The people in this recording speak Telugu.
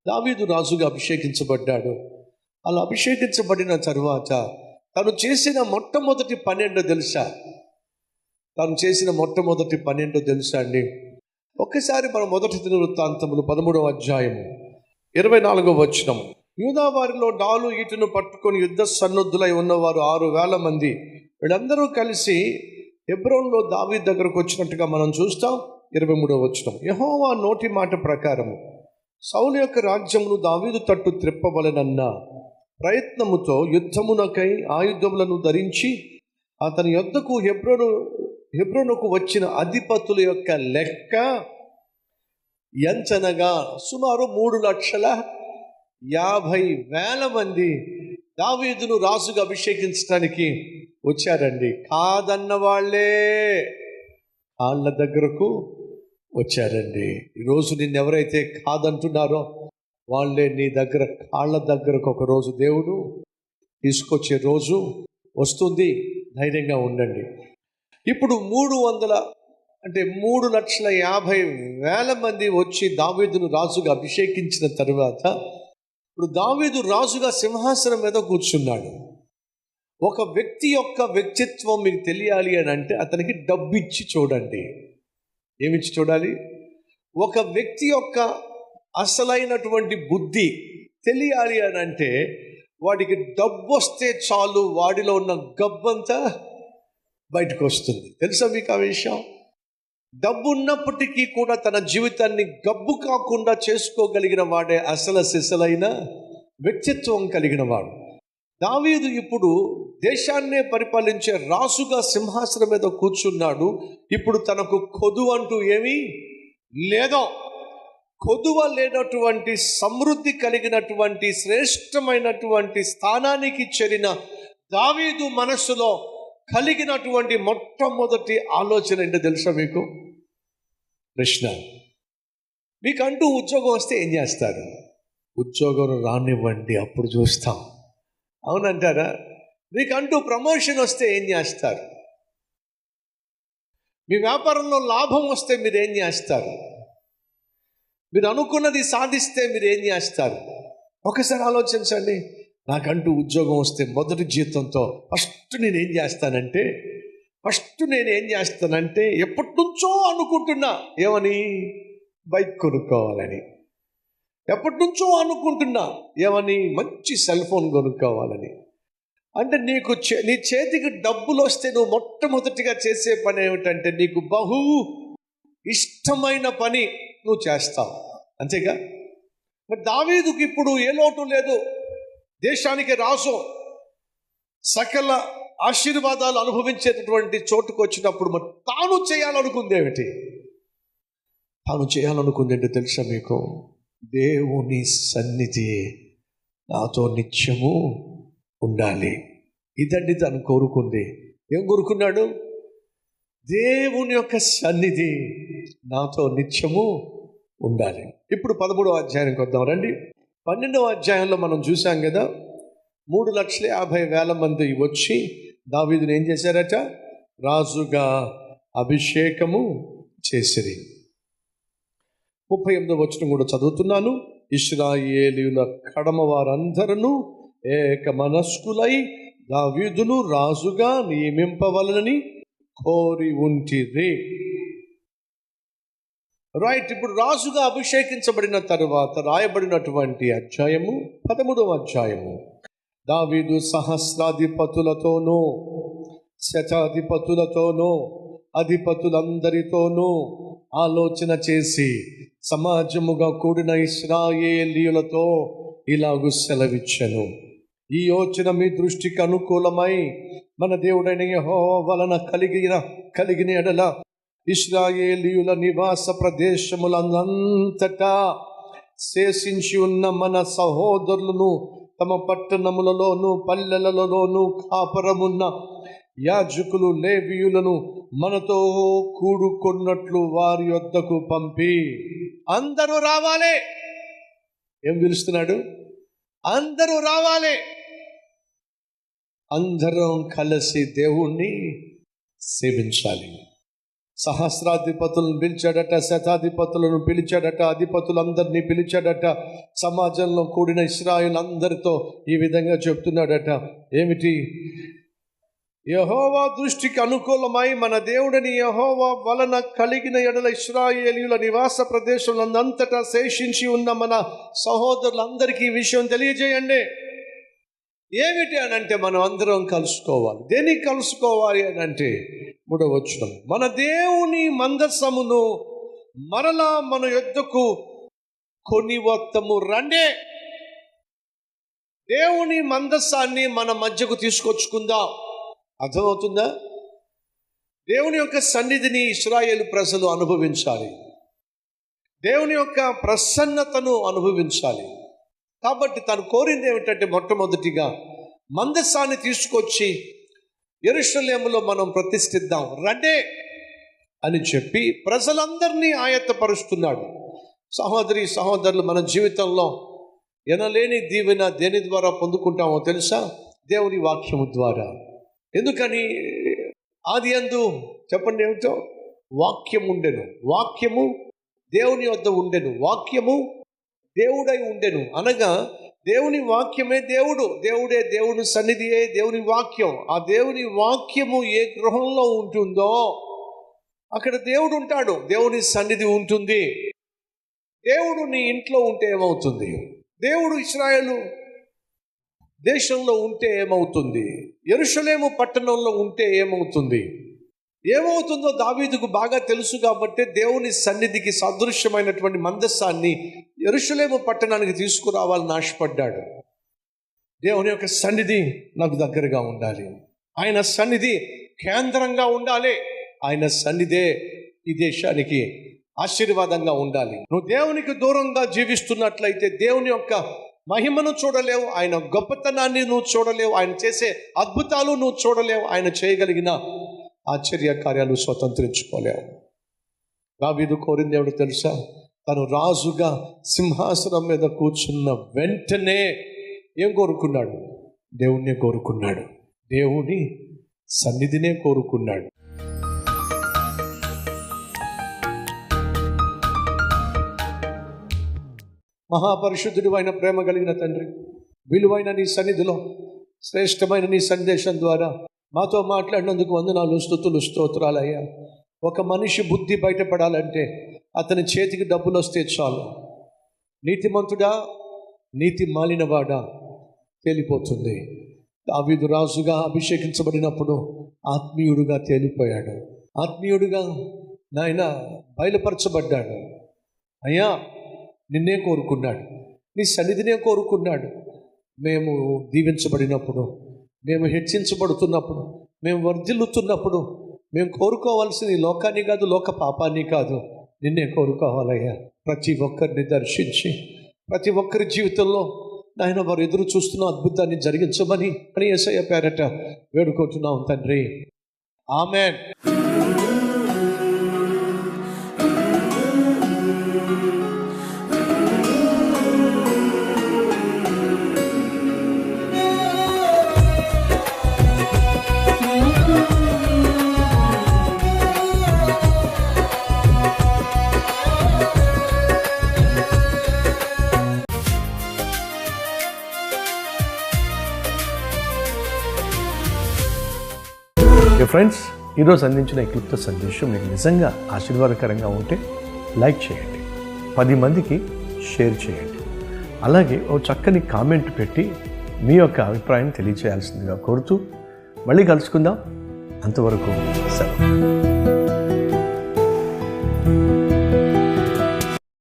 దావీదు రాజుగా అభిషేకించబడ్డాడు. అలా అభిషేకించబడిన తరువాత తను చేసిన మొట్టమొదటి పని ఏంటో తెలుసా? తను చేసిన మొట్టమొదటి పని ఏంటో తెలుసా అండి? ఒక్కసారి మన మొదటి దినవృత్తాంతములు 13వ అధ్యాయము 24వ వచనం. యూదా వారిలో డాలు ఈటును పట్టుకొని యుద్ధ సన్నద్ధులై ఉన్నవారు 6,000 మంది, వీళ్ళందరూ కలిసి హెబ్రోన్లో దావీదు దగ్గరకు వచ్చినట్టుగా మనం చూస్తాం. 23వ వచనం. యెహోవా నోటి మాట ప్రకారము సౌలు యొక్క రాజ్యమును దావీదు తట్టు త్రిప్పవలెనన్న ప్రయత్నముతో యుద్ధమునకై ఆయుధములను ధరించి అతని యొద్దకు హెబ్రోనుకు వచ్చిన అధిపతుల యొక్క లెక్క ఎంచనగా సుమారు 3,50,000 మంది దావీదును రాజుగా అభిషేకించడానికి వచ్చారండి. కాదన్న వాళ్ళే కాళ్ళ దగ్గరకు వచ్చారండి. ఈరోజు నిన్ను ఎవరైతే కాదంటున్నారో వాళ్ళే నీ దగ్గర కాళ్ళ దగ్గరకు ఒకరోజు దేవుడు తీసుకొచ్చే రోజు వస్తుంది. ధైర్యంగా ఉండండి. ఇప్పుడు 3,50,000 మంది వచ్చి దావీదును రాజుగా అభిషేకించిన తరువాత ఇప్పుడు దావీదు రాజుగా సింహాసనం మీద కూర్చున్నాడు. ఒక వ్యక్తి యొక్క వ్యక్తిత్వం మీకు తెలియాలి అని అంటే అతనికి డబ్బు ఇచ్చి చూడండి. ఏమిచ్చి చూడాలి? ఒక వ్యక్తి యొక్క అసలైనటువంటి బుద్ధి తెలియాలి అని అంటే వాడికి డబ్బు వస్తే చాలు, వాడిలో ఉన్న గబ్బంతా బయటకు వస్తుంది. తెలుసా మీకు ఆ విషయం? డబ్బు ఉన్నప్పటికీ కూడా తన జీవితాన్ని గబ్బు కాకుండా చేసుకోగలిగిన వాడే అసలు సిసలైన వ్యక్తిత్వం కలిగిన వాడు. దావీదు ఇప్పుడు దేశాన్నే పరిపాలించే రాజుగా సింహాసనం మీద కూర్చున్నాడు. ఇప్పుడు తనకు కొదువ అంటూ ఏమీ లేదో, కొదువ లేనటువంటి సమృద్ధి కలిగినటువంటి శ్రేష్టమైనటువంటి స్థానానికి చేరిన దావీదు మనస్సులో కలిగినటువంటి మొట్టమొదటి ఆలోచన ఏంటో తెలుసా మీకు? ప్రశ్న. మీకంటూ ఉద్యోగం వస్తే ఏం చేస్తారు? ఉద్యోగం రానివ్వండి, అప్పుడు చూస్తాం. అవునంటారా? మీకంటూ ప్రమోషన్ వస్తే ఏం చేస్తారు? మీ వ్యాపారంలో లాభం వస్తే మీరు ఏం చేస్తారు? మీరు అనుకున్నది సాధిస్తే మీరు ఏం చేస్తారు? ఒకసారి ఆలోచించండి. నాకంటూ ఉద్యోగం వస్తే మొదటి జీతంతో ఫస్ట్ నేనేం చేస్తానంటే ఎప్పటి నుంచో అనుకుంటున్నా, ఏమని? బైక్ కొనుక్కోవాలని. ఎప్పటి నుంచో అనుకుంటున్నా, ఏమని? మంచి సెల్ ఫోన్ కొనుక్కోవాలని. అంటే నీ చేతికి డబ్బులు వస్తే నువ్వు మొట్టమొదటిగా చేసే పని ఏమిటంటే నీకు బహు ఇష్టమైన పని నువ్వు చేస్తావు, అంతేగా? మరి దావీదుకి ఇప్పుడు ఏ లోటు లేదు. దేశానికి రాజు, సకల ఆశీర్వాదాలు అనుభవించేటటువంటి చోటుకు వచ్చినప్పుడు మరి తాను చేయాలనుకుంది ఏమిటి? తాను చేయాలనుకుంది ఏంటో తెలుసా మీకు? దేవుని సన్నిధి నాతో నిత్యము ఉండాలి. ఇదండి తను కోరుకుంది. ఏం కోరుకున్నాడు? దేవుని యొక్క సన్నిధి నాతో నిత్యము ఉండాలి. ఇప్పుడు 13వ అధ్యాయానికి వద్దాం రండి. 12వ అధ్యాయంలో మనం చూసాం కదా, 3,50,000 మంది వచ్చి దావీదుని ఏం చేశారట? రాజుగా అభిషేకము చేసిరి. 38వ వచనం కూడా చదువుతున్నాను. ఇశ్రాయేలీయుల కడమ వారందరూ ఏక మనస్కులై దావీదును రాజుగా నియమింపవలనని కోరి ఉంటిరి. రైట్. ఇప్పుడు రాజుగా అభిషేకించబడిన తరువాత రాయబడినటువంటి అధ్యాయము 13వ అధ్యాయము. దావీదు సహస్రాధిపతులతోనూ శతాధిపతులతోనూ అధిపతులందరితోనూ ఆలోచన చేసి సమాజముగా కూడిన ఇశ్రాయేలీయులతో ఇలాగు సెలవిచ్చెను. ఈ యోచన మీ దృష్టికి అనుకూలమై మన దేవుడైన యెహోవా వలన కలిగిన ఎడల ఇశ్రాయేలీయుల నివాస ప్రదేశములంతటా శేషించి ఉన్న మన సహోదరులను తమ పట్టణములలోను పల్లెలలోను కాపురమున్న యాజకులు లేవీయులను మనతో కూడుకున్నట్లు వారి వద్దకు పంపి అందరూ రావాలి. ఏం పిలుస్తున్నాడు? అందరూ రావాలి. అందరం కలిసి దేవుణ్ణి సేవించాలి. సహస్రాధిపతులను పిలిచాడట, శతాధిపతులను పిలిచాడట, అధిపతులందరినీ పిలిచాడట. సమాజంలో కూడిన ఇశ్రాయేలు అందరితో ఈ విధంగా చెప్తున్నాడట. ఏమిటి? యెహోవా దృష్టికి అనుకూలమై మన దేవుడిని యెహోవా వలన కలిగిన ఎడల ఇశ్రాయేలీయుల నివాస ప్రదేశంలంతటా శేషించి ఉన్న మన సహోదరులందరికీ ఈ విషయం తెలియజేయండి. ఏమిటి అని అంటే మనం అందరం కలుసుకోవాలి. దేనికి కలుసుకోవాలి అని అంటే 3వ వచనం, మన దేవుని మందసమును మరలా మన యొద్దకు కొనివత్తము రండే. దేవుని మందసాన్ని మన మధ్యకు తీసుకొచ్చుకుందాం. అర్థమవుతుందా? దేవుని యొక్క సన్నిధిని ఇశ్రాయేలు ప్రజలు అనుభవించాలి. దేవుని యొక్క ప్రసన్నతను అనుభవించాలి. కాబట్టి తను కోరింది ఏమిటంటే మొట్టమొదటిగా మందసాన్ని తీసుకొచ్చి యెరూషలేములో మనం ప్రతిష్ఠిద్దాం రండే అని చెప్పి ప్రజలందరినీ ఆయత్తపరుస్తున్నాడు. సహోదరి సహోదరులు, మన జీవితంలో ఎనలేని దీవెన దేని ద్వారా పొందుకుంటామో తెలుసా? దేవుని వాక్యము ద్వారా. ఎందుకని? ఆది యందు చెప్పండి ఏమిటో? వాక్యం ఉండెను, వాక్యము దేవుని వద్ద ఉండెను, వాక్యము దేవుడై ఉండెను. అనగా దేవుని వాక్యమే దేవుడు, దేవుడే దేవుని సన్నిధియే దేవుని వాక్యం. ఆ దేవుని వాక్యము ఏ గృహంలో ఉంటుందో అక్కడ దేవుడు ఉంటాడు, దేవుని సన్నిధి ఉంటుంది. దేవుడు నీ ఇంట్లో ఉంటే ఏమవుతుంది? దేవుడు ఇశ్రాయేలు దేశంలో ఉంటే ఏమవుతుంది? యెరూషలేము పట్టణంలో ఉంటే ఏమవుతుంది? ఏమవుతుందో దావీదుకు బాగా తెలుసు. కాబట్టి దేవుని సన్నిధికి సదృశ్యమైనటువంటి మందసాన్ని యెరూషలేము పట్టణానికి తీసుకురావాలని ఆశపడ్డాడు. దేవుని యొక్క సన్నిధి నాకు దగ్గరగా ఉండాలి, ఆయన సన్నిధి కేంద్రంగా ఉండాలి, ఆయన సన్నిధే ఈ దేశానికి ఆశీర్వాదంగా ఉండాలి. నువ్వు దేవునికి దూరంగా జీవిస్తున్నట్లయితే దేవుని యొక్క మహిమను చూడలేవు, ఆయన గొప్పతనాన్ని నువ్వు చూడలేవు, ఆయన చేసే అద్భుతాలు నువ్వు చూడలేవు, ఆయన చేయగలిగిన ఆశ్చర్య కార్యాలు స్వతంత్రించుకోలేవు. దావీదు కోరింది ఏమిటో తెలుసా? తను రాజుగా సింహాసనం మీద కూర్చున్న వెంటనే ఏం కోరుకున్నాడు? దేవుణ్ణి కోరుకున్నాడు, దేవుని సన్నిధినే కోరుకున్నాడు. మహాపరిశుద్ధుడు అయిన ప్రేమ కలిగిన తండ్రి, విలువైన నీ సన్నిధిలో శ్రేష్టమైన నీ సందేశం ద్వారా మాతో మాట్లాడినందుకు వందనాలు, స్తుతులు, స్తోత్రాలయ్యా. ఒక మనిషి బుద్ధి బయటపడాలంటే అతని చేతికి డబ్బులు వస్తే చాలు, నీతిమంతుడా నీతి మాలినవాడా తేలిపోతుంది. దావీదు రాజుగా అభిషేకించబడినప్పుడు ఆత్మీయుడుగా తేలిపోయాడు, ఆత్మీయుడుగా నాయన బయలుపరచబడ్డాడు. అయ్యా నిన్నే కోరుకున్నాడు, నీ సన్నిధినే కోరుకున్నాడు. మేము దీవించబడినప్పుడు, మేము హెచ్చించబడుతున్నప్పుడు, మేము వర్ధిల్లుతున్నప్పుడు మేము కోరుకోవాల్సింది ఈ లోకాన్ని కాదు, లోక పాపాన్ని కాదు, నిన్నే కోరుకోవాలయ్యా. ప్రతి ఒక్కరిని దర్శించి ప్రతి ఒక్కరి జీవితంలో నాయన వారు ఎదురు చూస్తున్న అద్భుతాన్ని జరిగించమని యేసయ్య పేరట వేడుకుంటున్నాం తండ్రి, ఆమేన్. ఫ్రెండ్స్, ఈరోజు అందించిన ఈ క్లుప్త సందేశం మీకు నిజంగా ఆశీర్వాదకరంగా ఉంటే లైక్ చేయండి, 10 మందికి షేర్ చేయండి. అలాగే ఓ చక్కని కామెంట్ పెట్టి మీ యొక్క అభిప్రాయాన్ని తెలియచేయాల్సిందిగా కోరుతూ మళ్ళీ కలుసుకుందాం. అంతవరకు సెలవు.